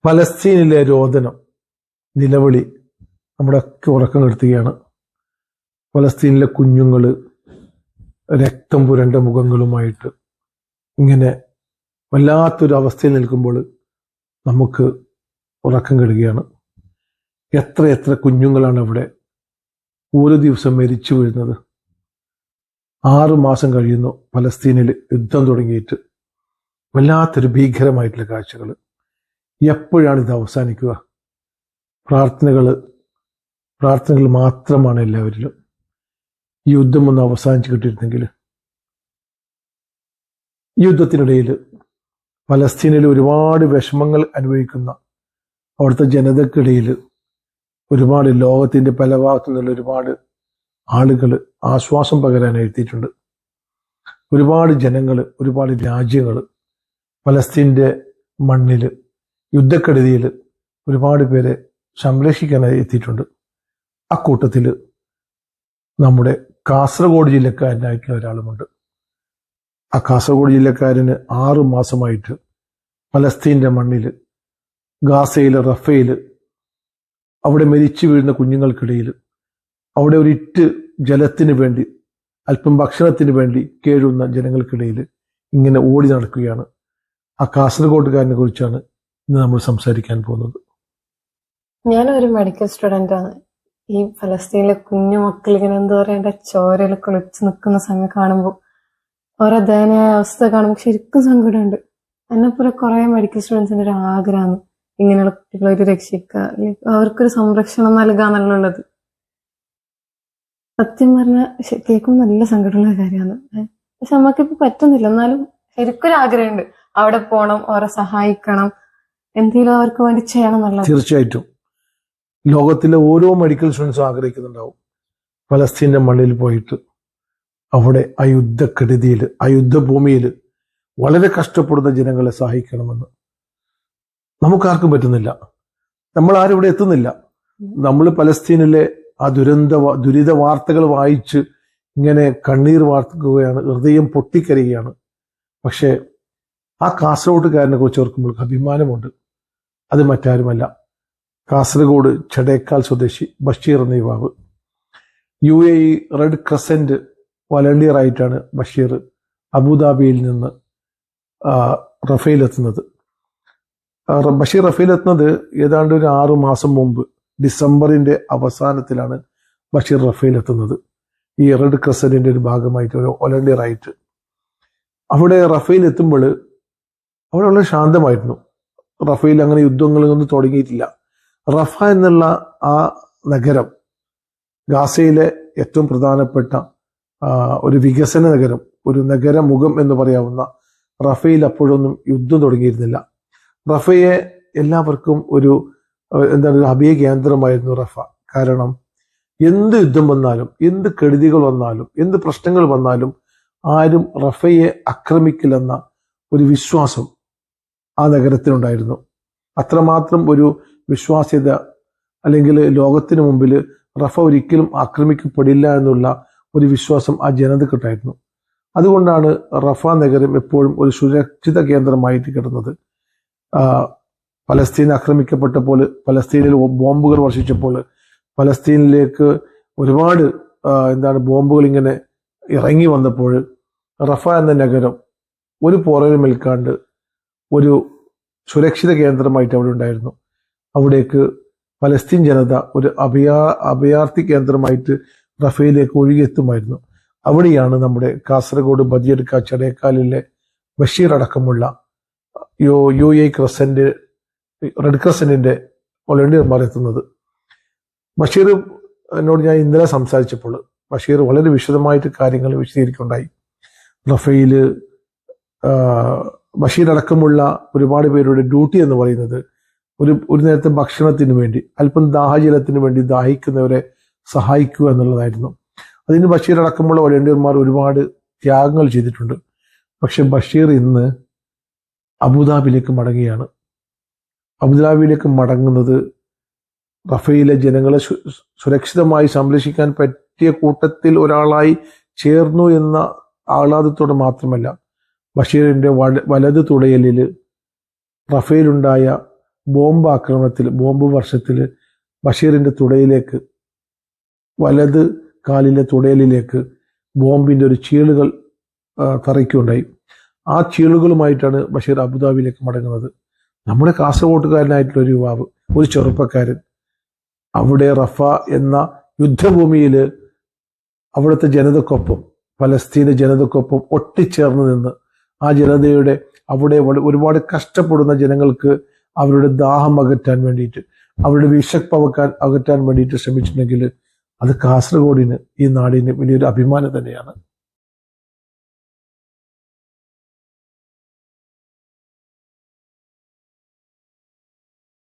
പലസ്തീനിലെ രോദനം, നിലവിളി നമ്മുടെയൊക്കെ ഉറക്കം കെടുത്തുകയാണ്. പലസ്തീനിലെ കുഞ്ഞുങ്ങൾ രക്തം പുരണ്ട മുഖങ്ങളുമായിട്ട് ഇങ്ങനെ വല്ലാത്തൊരു അവസ്ഥയിൽ നിൽക്കുമ്പോൾ നമുക്ക് ഉറക്കം കെടുകയാണ്. എത്ര എത്ര കുഞ്ഞുങ്ങളാണ് അവിടെ ഓരോ ദിവസം മരിച്ചു വീഴുന്നത്. 6 മാസം കഴിയുന്നു പലസ്തീനിൽ യുദ്ധം തുടങ്ങിയിട്ട്. വല്ലാത്തൊരു ഭീകരമായിട്ടുള്ള കാഴ്ചകൾ. എപ്പോഴാണ് ഇത് അവസാനിക്കുക? പ്രാർത്ഥനകൾ മാത്രമാണ് എല്ലാവരിലും. ഈ യുദ്ധം ഒന്ന് അവസാനിച്ച് കിട്ടിയിരുന്നെങ്കിൽ. ഈ യുദ്ധത്തിനിടയിൽ പലസ്തീനിൽ ഒരുപാട് വിഷമങ്ങൾ അനുഭവിക്കുന്ന അവിടുത്തെ ജനതക്കിടയിൽ ഒരുപാട് ലോകത്തിൻ്റെ പല ഭാഗത്തു നിന്നുള്ള ഒരുപാട് ആളുകൾ ആശ്വാസം പകരാൻ എത്തിയിട്ടുണ്ട്. ഒരുപാട് ജനങ്ങൾ, ഒരുപാട് രാജ്യങ്ങൾ പലസ്തീൻ്റെ മണ്ണിൽ യുദ്ധക്കെടുതിയിൽ ഒരുപാട് പേരെ സംരക്ഷിക്കാനായി എത്തിയിട്ടുണ്ട്. അക്കൂട്ടത്തിൽ നമ്മുടെ കാസർഗോഡ് ജില്ലക്കാരനായിട്ടുള്ള ഒരാളുമുണ്ട്. ആ കാസർഗോഡ് ജില്ലക്കാരന് 6 മാസമായിട്ട് പലസ്തീൻ്റെ മണ്ണിൽ ഗാസയിൽ റഫേൽ അവിടെ മരിച്ചു വീഴുന്ന കുഞ്ഞുങ്ങൾക്കിടയിൽ അവിടെ ഒരിറ്റ് ജലത്തിന് വേണ്ടി, അല്പം ഭക്ഷണത്തിന് വേണ്ടി കേഴുന്ന ജനങ്ങൾക്കിടയിൽ ഇങ്ങനെ ഓടി നടക്കുകയാണ്. ആ കാസർഗോഡുകാരനെ കുറിച്ചാണ് ഇന്ന് നമ്മൾ സംസാരിക്കാൻ പോകുന്നത്. ഞാനൊരു മെഡിക്കൽ സ്റ്റുഡൻ്റ് ആണ്. ഈ ഫലസ്തീനിലെ കുഞ്ഞു മക്കൾ ഇങ്ങനെ എന്താ പറയണ്ട ചോരയിൽ കുളിച്ച് നിൽക്കുന്ന സമയം കാണുമ്പോൾ, ഓരോ ദയനീയ അവസ്ഥ കാണുമ്പോൾ ശരിക്കും സങ്കടമുണ്ട്. എന്നെപ്പോലെ കുറെ മെഡിക്കൽ സ്റ്റുഡൻസിന്റെ ഒരു ആഗ്രഹമാണ് ഇങ്ങനെയുള്ള കുട്ടികളെ ഒരു രക്ഷിക്കുക, അവർക്കൊരു സംരക്ഷണം നൽകുക എന്നുള്ളത്. സത്യം പറഞ്ഞാൽ കേൾക്കുമ്പോൾ നല്ല സങ്കടമുള്ള കാര്യമാണ്. പക്ഷെ നമുക്കിപ്പോ പറ്റുന്നില്ല. എന്നാലും ശരിക്കൊരു ആഗ്രഹമുണ്ട്, അവിടെ പോകണം, അവരെ സഹായിക്കണം, എന്തെങ്കിലും അവർക്ക് വേണ്ടി ചെയ്യണം എന്നുള്ളത്. തീർച്ചയായിട്ടും ലോകത്തിലെ ഓരോ മെഡിക്കൽ സ്റ്റുഡൻസും ആഗ്രഹിക്കുന്നുണ്ടാവും പലസ്തീൻ്റെ മണ്ണിൽ പോയിട്ട് അവിടെ ആ യുദ്ധക്കെടുതിയിൽ, ആ യുദ്ധഭൂമിയിൽ വളരെ കഷ്ടപ്പെടുന്ന ജനങ്ങളെ സഹായിക്കണമെന്ന്. നമുക്കാർക്കും പറ്റുന്നില്ല. നമ്മൾ ആരും ഇവിടെ എത്തുന്നില്ല. നമ്മൾ പലസ്തീനിലെ ആ ദുരിത വാർത്തകൾ വായിച്ച് ഇങ്ങനെ കണ്ണീർ വാർക്കുകയാണ്, ഹൃദയം പൊട്ടിക്കരയുകയാണ്. പക്ഷേ ആ കാസർഗോഡുകാരനെ കുറിച്ച് ഓർക്കുമ്പോൾ അഭിമാനമുണ്ട്. അത് മറ്റാരുമല്ല, കാസർഗോഡ് ചടേക്കാൽ സ്വദേശി ബഷീർ എന്ന യുവാവ്. UAE റെഡ് ക്രസന്റ് വളണ്ടിയർ ആയിട്ടാണ് ബഷീർ അബുദാബിയിൽ നിന്ന് റഫേലെത്തുന്നത്. ബഷീർ റഫേലെത്തുന്നത് ഏതാണ്ട് ഒരു 6 മാസം മുമ്പ്, ഡിസംബറിന്റെ അവസാനത്തിലാണ് ബഷീർ റഫേലെത്തുന്നത്. ഈ റെഡ് ക്രസന്റിന്റെ ഒരു ഭാഗമായിട്ട്, ഒരു വളണ്ടിയർ ആയിട്ട്. അവിടെ റഫേൽ എത്തുമ്പോൾ അവിടെ വളരെ ശാന്തമായിരുന്നു. റഫേൽ അങ്ങനെ യുദ്ധങ്ങളൊന്നും തുടങ്ങിയിട്ടില്ല. റഫ എന്നുള്ള ആ നഗരം ഗാസയിലെ ഏറ്റവും പ്രധാനപ്പെട്ട ഒരു വികസന നഗരം, ഒരു നഗരമുഖം എന്ന് പറയാവുന്ന റഫയിൽ അപ്പോഴൊന്നും യുദ്ധം തുടങ്ങിയിരുന്നില്ല. റഫയെ എല്ലാവർക്കും ഒരു അഭയ കേന്ദ്രമായിരുന്നു റഫ. കാരണം എന്ത് യുദ്ധം വന്നാലും, എന്ത് കെടുതികൾ വന്നാലും, എന്ത് പ്രശ്നങ്ങൾ വന്നാലും ആരും റഫയെ ആക്രമിക്കില്ലെന്ന ഒരു വിശ്വാസം ആ നഗരത്തിനുണ്ടായിരുന്നു. അത്രമാത്രം ഒരു വിശ്വാസ്യത, അല്ലെങ്കിൽ ലോകത്തിന് മുമ്പിൽ റഫ ഒരിക്കലും ആക്രമിക്കപ്പെടില്ല എന്നുള്ള ഒരു വിശ്വാസം ആ ജനതയ്ക്കുണ്ടായിരുന്നു. അതുകൊണ്ടാണ് റഫ നഗരം എപ്പോഴും ഒരു സുരക്ഷിത കേന്ദ്രമായിട്ട് കിടന്നത്. പലസ്തീൻ ആക്രമിക്കപ്പെട്ടപ്പോൾ, പലസ്തീനിൽ ബോംബുകൾ വർഷിച്ചപ്പോൾ, പലസ്തീനിലേക്ക് ഒരുപാട് ബോംബുകൾ ഇങ്ങനെ ഇറങ്ങി വന്നപ്പോൾ റഫ എന്ന നഗരം ഒരു പോറലും ഏൽക്കാണ്ട് ഒരു സുരക്ഷിത കേന്ദ്രമായിട്ട് അവിടെ ഉണ്ടായിരുന്നു. അവിടേക്ക് പലസ്തീൻ ജനത ഒരു അഭയാർത്ഥി കേന്ദ്രമായിട്ട് റഫയിലേക്ക് ഒഴുകിയെത്തുമായിരുന്നു. അവിടെയാണ് നമ്മുടെ കാസർഗോഡ് ബദിയടുക്ക ചടേക്കാലിലെ ബഷീർ അടക്കമുള്ള UAE ക്രസന്റ്, റെഡ് ക്രസന്റിന്റെ വോളണ്ടിയർമാർ എത്തുന്നത്. ബഷീർ എന്നോട് ഞാൻ ഇന്നലെ സംസാരിച്ചപ്പോൾ ബഷീർ വളരെ വിശദമായിട്ട് കാര്യങ്ങൾ വിശദീകരിക്കുകയുണ്ടായി. റഫയില് ബഷീർ അടക്കമുള്ള ഒരുപാട് പേരുടെ ഡ്യൂട്ടി എന്ന് പറയുന്നത് ഒരു നേരത്തെ ഭക്ഷണത്തിന് വേണ്ടി, അല്പം ദാഹജലത്തിന് വേണ്ടി ദാഹിക്കുന്നവരെ സഹായിക്കുക എന്നുള്ളതായിരുന്നു. അതിന് ബഷീർ അടക്കമുള്ള വോളണ്ടിയർമാർ ഒരുപാട് ത്യാഗങ്ങൾ ചെയ്തിട്ടുണ്ട്. പക്ഷെ ബഷീർ ഇന്ന് അബുദാബിയിലേക്ക് മടങ്ങുകയാണ്. അബുദാബിയിലേക്ക് മടങ്ങുന്നത് റഫയിലെ ജനങ്ങളെ സുരക്ഷിതമായി സംരക്ഷിക്കാൻ പറ്റിയ കൂട്ടത്തിൽ ഒരാളായി ചേർന്നു എന്ന ആഹ്ലാദത്തോടെ മാത്രമല്ല, ബഷീറിന്റെ വലത് തുടയലിൽ റഫയിലുണ്ടായ ബോംബ് ആക്രമണത്തിൽ, ബോംബ് വർഷത്തിൽ ബഷീറിന്റെ തുടയിലേക്ക്, വലത് കാലിലെ തുടയിലേക്ക് ബോംബിന്റെ ഒരു ചീളുകൾ തറയ്ക്കുകയുണ്ടായി. ആ ചീളുകളുമായിട്ടാണ് ബഷീർ അബുദാബിയിലേക്ക് മടങ്ങുന്നത്. നമ്മുടെ കാസർഗോട്ടുകാരനായിട്ടുള്ള ഒരു യുവാവ്, ഒരു ചെറുപ്പക്കാരൻ, അവിടെ റഫ എന്ന യുദ്ധഭൂമിയിൽ അവിടുത്തെ ജനതക്കൊപ്പം, പലസ്തീന് ജനതക്കൊപ്പം ഒട്ടിച്ചേർന്ന് നിന്ന് ആ ജനതയുടെ അവിടെ ഒരുപാട് കഷ്ടപ്പെടുന്ന ജനങ്ങൾക്ക് അവരുടെ ദാഹം അകറ്റാൻ വേണ്ടിയിട്ട്, അവരുടെ വിശപ്പ് അകറ്റാൻ വേണ്ടിയിട്ട് ശ്രമിച്ചിട്ടുണ്ടെങ്കിൽ അത് കാസർഗോഡിന്, ഈ നാടിന് വലിയൊരു അഭിമാനം തന്നെയാണ്.